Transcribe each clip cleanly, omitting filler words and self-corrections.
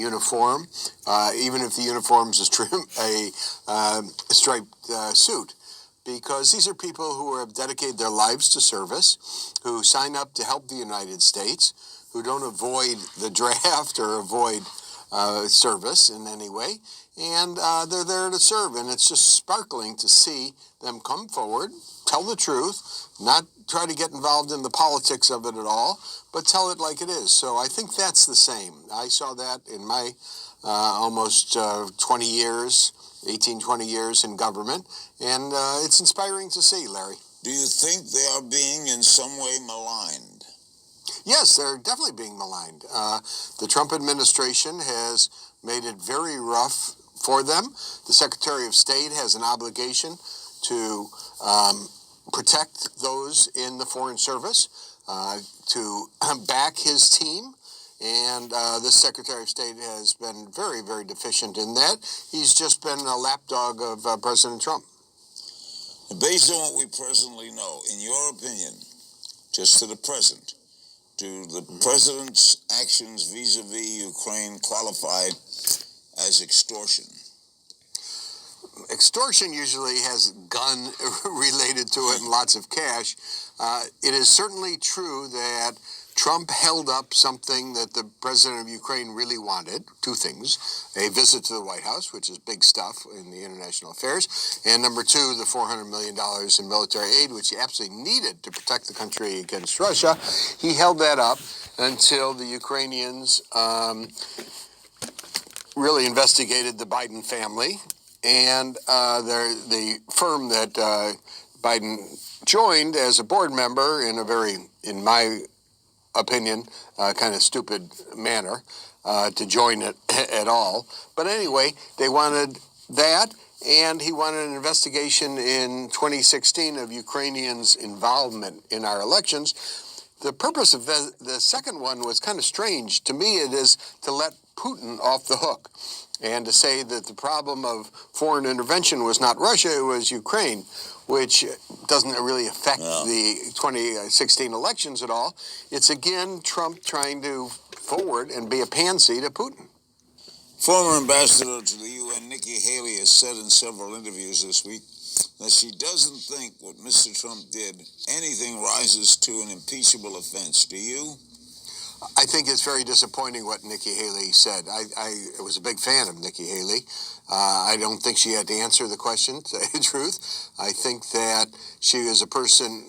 uniform, even if the uniform is a striped suit. Because these are people who have dedicated their lives to service, who sign up to help the United States, who don't avoid the draft or avoid service in any way, and they're there to serve. And it's just sparkling to see them come forward, tell the truth, not try to get involved in the politics of it at all, but tell it like it is. So I think that's the same. I saw that in my almost 20 years, 20 years in government, and it's inspiring to see, Larry. Do you think they are being in some way maligned? Yes, they're definitely being maligned. The Trump administration has made it very rough for them. The Secretary of State has an obligation to protect those in the Foreign Service, to back his team. And this Secretary of State has been very, very deficient in that. He's just been a lapdog of President Trump. Based on what we presently know, in your opinion, just to the present, do the president's actions vis-a-vis Ukraine qualify as extortion? Extortion usually has gun related to it and lots of cash. It is certainly true that Trump held up something that the president of Ukraine really wanted, two things: a visit to the White House, which is big stuff in the international affairs, and number two, the $400 million in military aid, which he absolutely needed to protect the country against Russia. He held that up until the Ukrainians really investigated the Biden family, and the firm that Biden joined as a board member in a very, in my opinion, kind of stupid manner to join it at all. But anyway, they wanted that, and he wanted an investigation in 2016 of Ukrainians' involvement in our elections. The purpose of the second one was kind of strange. To me, it is to let Putin off the hook and to say that the problem of foreign intervention was not Russia, it was Ukraine, which doesn't really affect the 2016 elections at all. It's again Trump trying to forward and be a pansy to Putin. Former ambassador to the UN, Nikki Haley, has said in several interviews this week that she doesn't think what Mr. Trump did, anything rises to an impeachable offense. Do you? I think it's very disappointing what Nikki Haley said. I was a big fan of Nikki Haley. I don't think she had to answer the question, to tell you the truth. I think that she is a person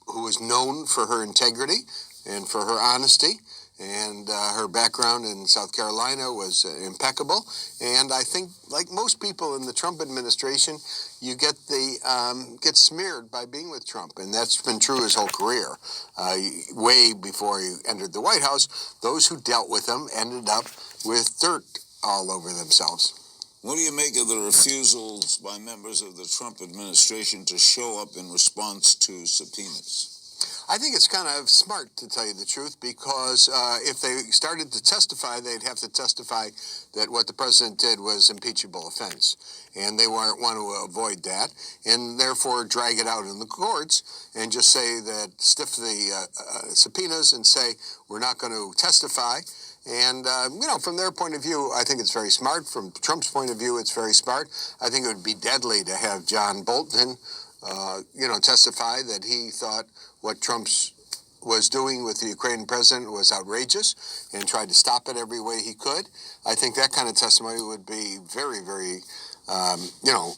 who is known for her integrity and for her honesty, and her background in South Carolina was impeccable. And I think, like most people in the Trump administration, you get smeared by being with Trump, and that's been true his whole career. Way before he entered the White House, those who dealt with him ended up with dirt all over themselves. What do you make of the refusals by members of the Trump administration to show up in response to subpoenas? I think it's kind of smart, to tell you the truth, because if they started to testify, they'd have to testify that what the president did was impeachable offense. And they want to avoid that, and therefore drag it out in the courts and just say that, stiff the subpoenas and say, we're not going to testify. And, from their point of view, I think it's very smart. From Trump's point of view, it's very smart. I think it would be deadly to have John Bolton, testify that he thought what Trump was doing with the Ukrainian president was outrageous and tried to stop it every way he could. I think that kind of testimony would be very, very,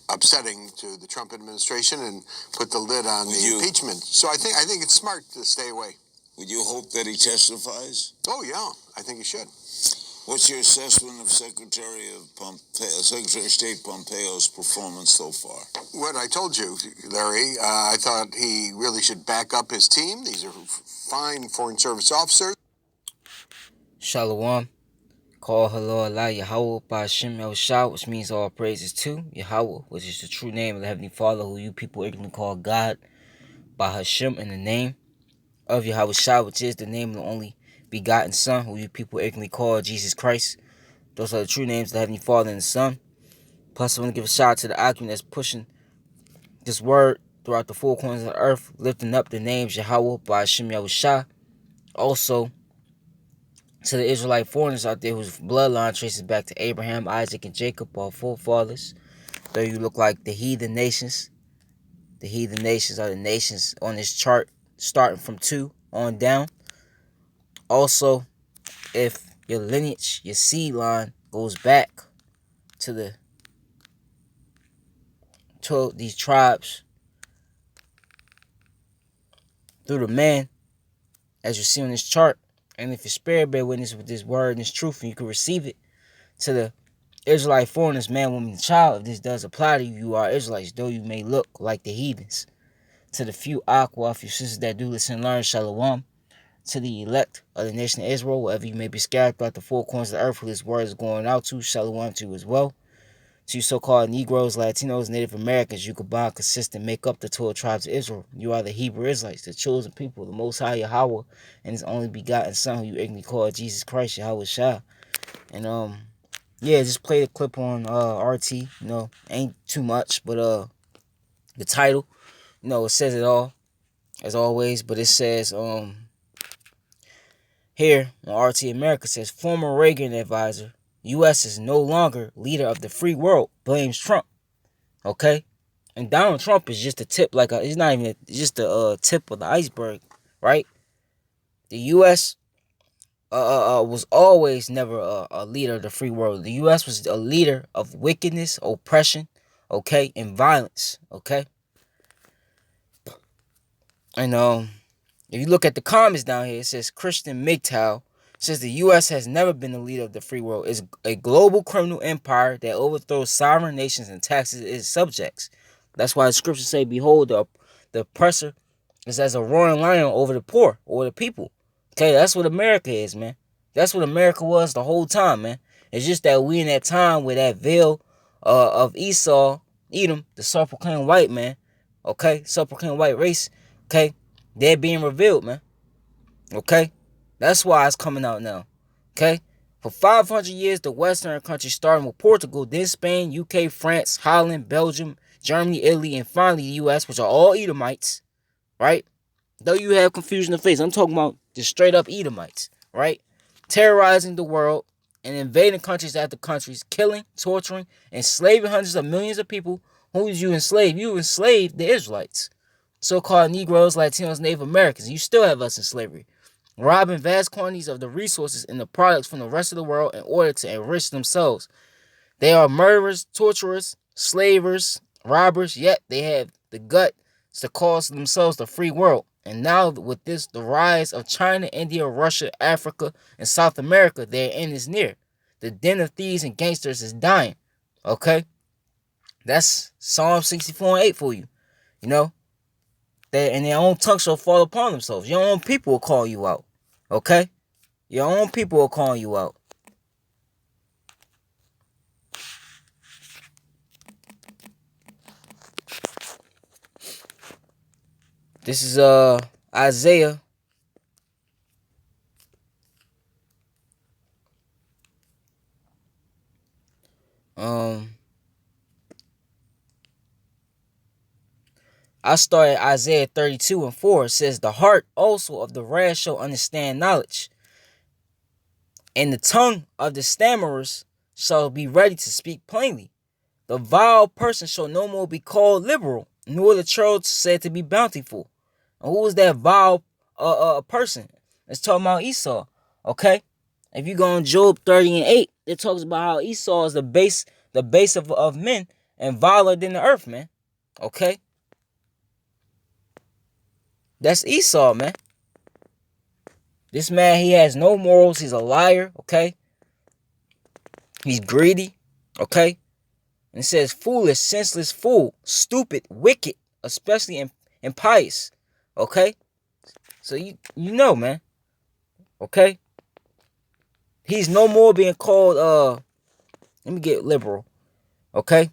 upsetting to the Trump administration and put the lid on the impeachment. So I think it's smart to stay away. Would you hope that he testifies? Oh, yeah, I think he should. What's your assessment of Secretary of State Pompeo's performance so far? What I told you, Larry, I thought he really should back up his team. These are fine Foreign Service officers. Shalom. Call hello Allah Yahweh Ba'Shem El Shah, which means all praises to Yahweh, which is the true name of the Heavenly Father, who you people ignorantly call God, by Hashem, in the name of Yahweh Shah, which is the name of the only begotten Son, who you people ignorantly call Jesus Christ. Those are the true names of the Heavenly Father and the Son. Plus, I want to give a shout out to the Akim that's pushing this word throughout the four corners of the earth, lifting up the names Yahweh Ba'Shem Yahushua. Also, To the Israelite foreigners out there whose bloodline traces back to Abraham, Isaac, and Jacob, our forefathers. Though you look like the heathen nations. The heathen nations are the nations on this chart, starting from 2 on down. Also, if your lineage, your seed line goes back to these tribes through the man, as you see on this chart, and if your spirit bear witness with this word and this truth, and you can receive it, to the Israelite foreigners, man, woman, and child, if this does apply to you, you are Israelites, though you may look like the heathens. To the few aqua, few sisters that do listen and learn, shalom. To the elect of the nation of Israel, wherever you may be scattered throughout the four corners of the earth, who this word is going out to, shalom to you as well. To you so-called Negroes, Latinos, Native Americans, you combine, consist, and make up the 12 tribes of Israel. You are the Hebrew Israelites, the chosen people, the Most High Yahweh, and His only begotten Son, who you ignorantly call Jesus Christ, Yahweh Shah. And yeah, just play the clip on RT. You know, ain't too much, but the title, you know, it says it all, as always. But it says here on RT America, says former Reagan advisor, U.S. is no longer leader of the free world, blames Trump. Okay, and Donald Trump is just a tip, he's not even just the tip of the iceberg, right? The U.S. Was always never a leader of the free world. The U.S. was a leader of wickedness, oppression, okay, and violence, okay. And if you look at the comments down here, it says Christian MGTOW says the U.S. has never been the leader of the free world. It's a global criminal empire that overthrows sovereign nations and taxes its subjects. That's why the scriptures say, behold, the oppressor is as a roaring lion over the poor or the people. Okay, that's what America is, man. That's what America was the whole time, man. It's just that we in that time where that veil of Esau, Edom, the self-proclaimed white man, okay, self-proclaimed white race, okay, they're being revealed, man. Okay, that's why it's coming out now. Okay, for 500 years, the Western countries, starting with Portugal, then Spain, UK, France, Holland, Belgium, Germany, Italy, and finally the U.S., which are all Edomites, right? Though you have confusion of face, I'm talking about the straight up Edomites, right? Terrorizing the world and invading countries after countries, killing, torturing, enslaving hundreds of millions of people. Who did you enslave? You enslaved the Israelites, so-called Negroes, Latinos, Native Americans. You still have us in slavery, robbing vast quantities of the resources and the products from the rest of the world in order to enrich themselves. They are murderers, torturers, slavers, robbers, yet they have the guts to call themselves the free world. And now with this, the rise of China, India, Russia, Africa, and South America, their end is near. The den of thieves and gangsters is dying. Okay? That's Psalm 64:8 for you. You know? And their own tongue shall fall upon themselves. Your own people will call you out. Okay? Your own people will call you out. This is Isaiah. I start at Isaiah 32:4. It says, the heart also of the rash shall understand knowledge, and the tongue of the stammerers shall be ready to speak plainly. The vile person shall no more be called liberal, nor the churl said to be bountiful. And who is that vile person? It's talking about Esau. Okay? If you go on Job 30:8, it talks about how Esau is the base of men and viler than the earth, man. Okay? That's Esau, man. This man, he has no morals. He's a liar, okay? He's greedy, okay? And it says foolish, senseless fool, stupid, wicked, especially impious, okay? So you know, man, okay? He's no more being called, let me get liberal, okay?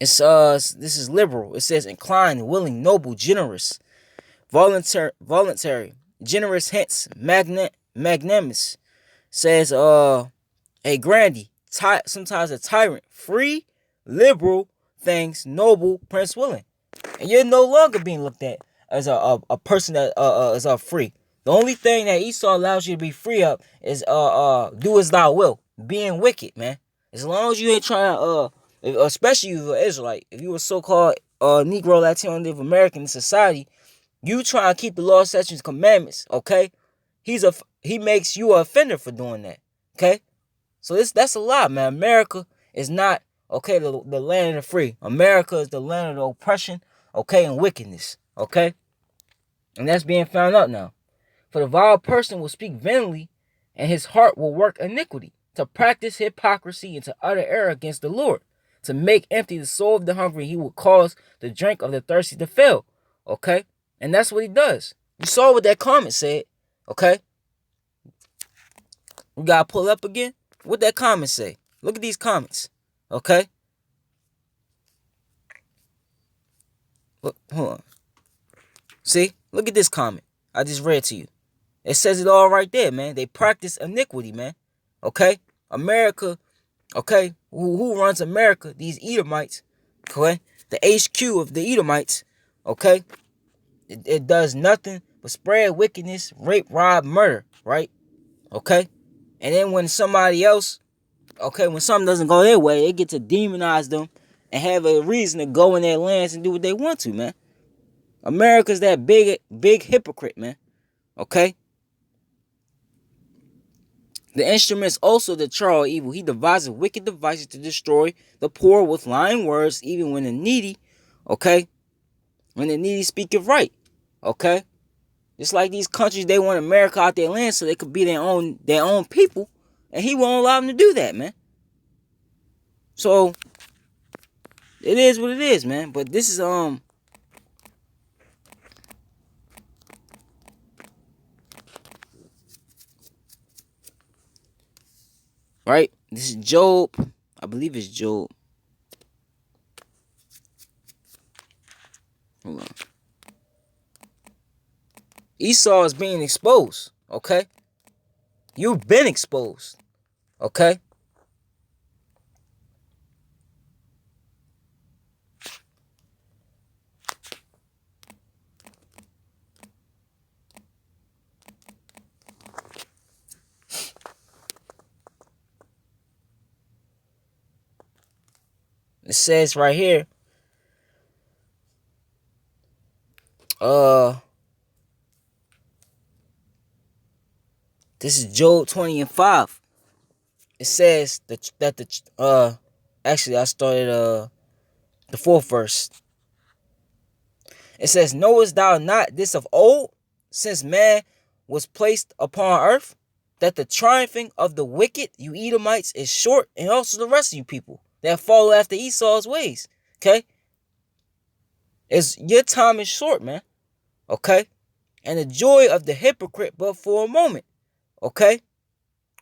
It's, this is liberal. It says inclined, willing, noble, generous, voluntary, generous, hence, magnanimous. Says, a grandee, sometimes a tyrant, free, liberal, things, noble, prince willing. And you're no longer being looked at as a person that is free. The only thing that Esau allows you to be free of is do as thou will, being wicked, man. As long as you ain't trying to especially if you're an Israelite, if you were so-called Negro, Latino, Native American in society, you try to keep the law, statutes, commandments, okay? He makes you an offender for doing that, okay? So that's a lie, man. America is not, okay, the land of the free. America is the land of the oppression, okay, and wickedness, okay? And that's being found out now. For the vile person will speak vainly, and his heart will work iniquity, to practice hypocrisy and to utter error against the Lord, to make empty the soul of the hungry. He will cause the drink of the thirsty to fail, okay? And that's what he does. You saw what that comment said, okay? We gotta pull up again. What that comment say? Look at these comments, okay? Look, hold on. See? Look at this comment I just read to you. It says it all right there, man. They practice iniquity, man. Okay? America, okay? Who runs America? These Edomites, okay? The HQ of the Edomites, okay? It does nothing but spread wickedness, rape, rob, murder, right? Okay? And then when somebody else, okay, when something doesn't go their way, they get to demonize them and have a reason to go in their lands and do what they want to, man. America's that big hypocrite, man. Okay? The instruments also the char evil. He devises wicked devices to destroy the poor with lying words, even when the needy, okay? When the needy speaketh right, okay? Just like these countries, they want America out their land so they could be their own people, and he won't allow them to do that, man. So it is what it is, man. But this is right. This is Job. I believe it's Job. Hold on. Esau is being exposed, okay? You've been exposed, okay? It says right here, this is Job 20:5. It says actually I started the fourth verse. It says, knowest thou not this of old, since man was placed upon earth, that the triumphing of the wicked, you Edomites, is short, and also the rest of you people that follow after Esau's ways, okay? Your time is short, man, okay? And the joy of the hypocrite but for a moment, okay?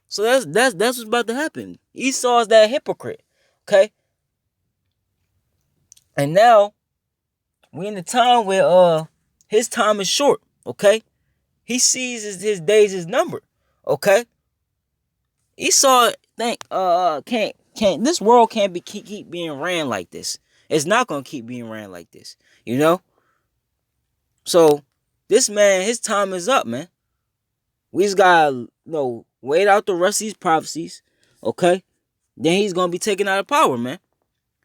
So that's what's about to happen. Esau is that hypocrite, okay? And now we in the time where his time is short, okay? He sees his days is numbered, okay? Esau can't this world can't be keep being ran like this. It's not gonna keep being ran like this, you know? So this man, his time is up, man. We just gotta wait out the rest of these prophecies, okay? Then he's gonna be taken out of power, man.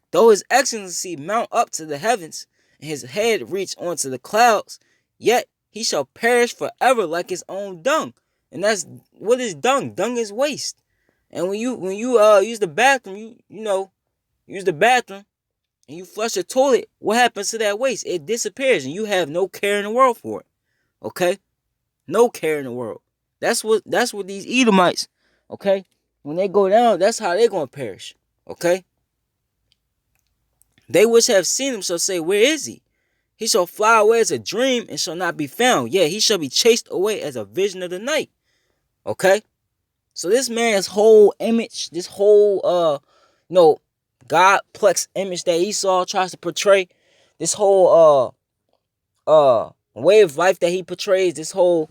Though his excellency mount up to the heavens, and his head reach onto the clouds, yet he shall perish forever like his own dung. And that's what is dung. Dung is waste. And when you use the bathroom, use the bathroom and you flush the toilet, what happens to that waste? It disappears and you have no care in the world for it. Okay? No care in the world. That's what these Edomites, okay? When they go down, that's how they're gonna perish. Okay? They which have seen him shall say, where is he? He shall fly away as a dream and shall not be found. Yeah, he shall be chased away as a vision of the night. Okay? So this man's whole image, this whole Godplex image that Esau tries to portray, this whole way of life that he portrays, this whole,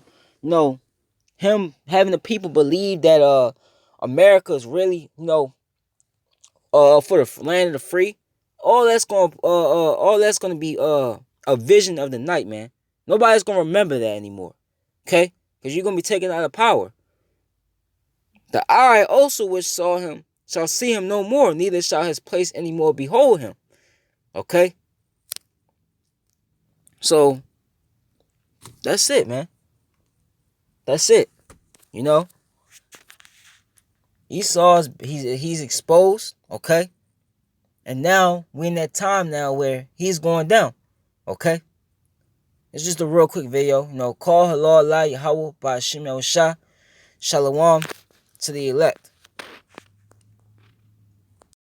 him having the people believe that America is really, for the land of the free. All that's gonna be a vision of the night, man. Nobody's gonna remember that anymore. Okay? because you're going to be taken out of power. The eye also which saw him shall see him no more, neither shall his place any more behold him. Okay? So, that's it, man. That's it. You know? Esau's, he's exposed, okay? And now, we're in that time now where he's going down, okay? It's just a real quick video. You know, call Halal Allah Yahweh by Hashem Shah. Shalom to the elect.